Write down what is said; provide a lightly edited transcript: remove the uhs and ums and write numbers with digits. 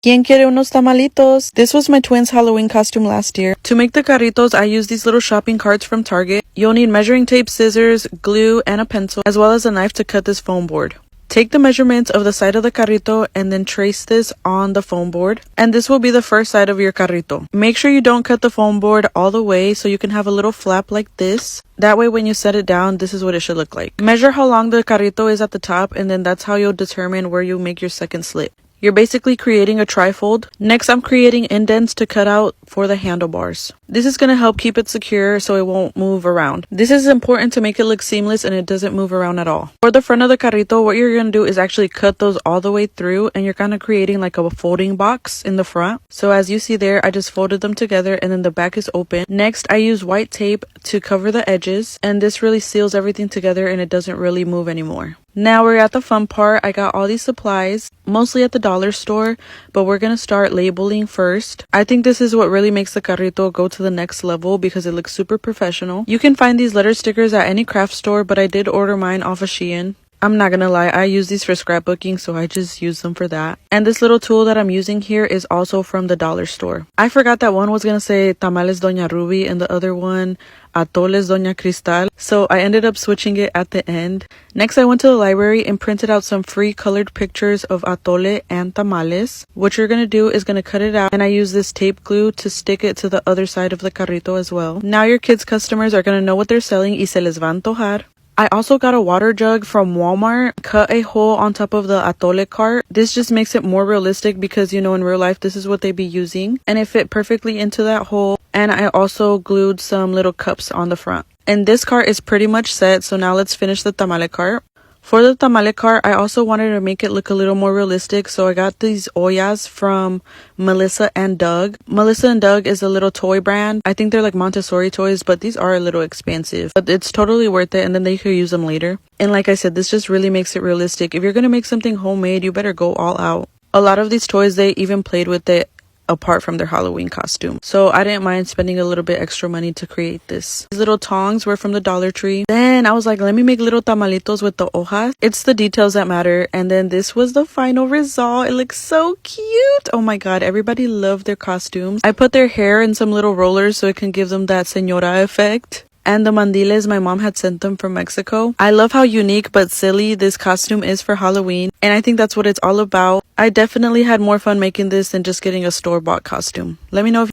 ¿Quién quiere unos tamalitos? This was my twins' Halloween costume last year. To make the carritos, I used these little shopping carts from Target. You'll need measuring tape, scissors, glue, and a pencil, as well as a knife to cut this foam board. Take the measurements of the side of the carrito and then trace this on the foam board. And this will be the first side of your carrito. Make sure you don't cut the foam board all the way so you can have a little flap like this. That way when you set it down, this is what it should look like. Measure how long the carrito is at the top, and then that's how you'll determine where you make your second slit. You're basically creating a trifold. Next, I'm creating indents to cut out for the handlebars. This is going to help keep it secure so it won't move around. This is important to make it look seamless and it doesn't move around at all. For the front of the carrito, what you're going to do is actually cut those all the way through, and you're kind of creating like a folding box in the front. So as you see there, I just folded them together and then the back is open. Next, I use white tape to cover the edges, and this really seals everything together and it doesn't really move anymore. Now we're at the fun part. I got all these supplies, mostly at the dollar store, but we're going to start labeling first. I think this is what really makes the carrito go to the next level because it looks super professional. You can find these letter stickers at any craft store, but I did order mine off of Shein. I'm not gonna lie, I use these for scrapbooking, so I just use them for that. And this little tool that I'm using here is also from the dollar store. I forgot that one was gonna say Tamales Doña Ruby and the other one Atoles Doña Cristal, so I ended up switching it at the end. Next, I went to the library and printed out some free colored pictures of atole and tamales. What you're gonna do is gonna cut it out, and I use this tape glue to stick it to the other side of the carrito as well. Now your kids' customers are gonna know what they're selling y se les va a antojar. I also got a water jug from Walmart, cut a hole on top of the Atole cart. This just makes it more realistic because, you know, in real life, this is what they be using. And it fit perfectly into that hole. And I also glued some little cups on the front. And this cart is pretty much set, so now let's finish the tamale cart. For the tamale cart, I also wanted to make it look a little more realistic, so I got these ollas from Melissa and Doug. Melissa and Doug is a little toy brand. I think they're like Montessori toys, but these are a little expensive. But it's totally worth it, and then they could use them later. And like I said, this just really makes it realistic. If you're going to make something homemade, you better go all out. A lot of these toys, they even played with it apart from their Halloween costume. So I didn't mind spending a little bit extra money to create this. These little tongs were from the Dollar Tree. Then I was like, let me make little tamalitos with the hojas. It's the details that matter. And then this was the final result. It looks so cute. Oh my god, everybody loved their costumes. I put their hair in some little rollers so it can give them that señora effect. And the mandiles, my mom had sent them from Mexico. I love how unique but silly this costume is for Halloween, and I think that's what it's all about. I definitely had more fun making this than just getting a store-bought costume. Let me know if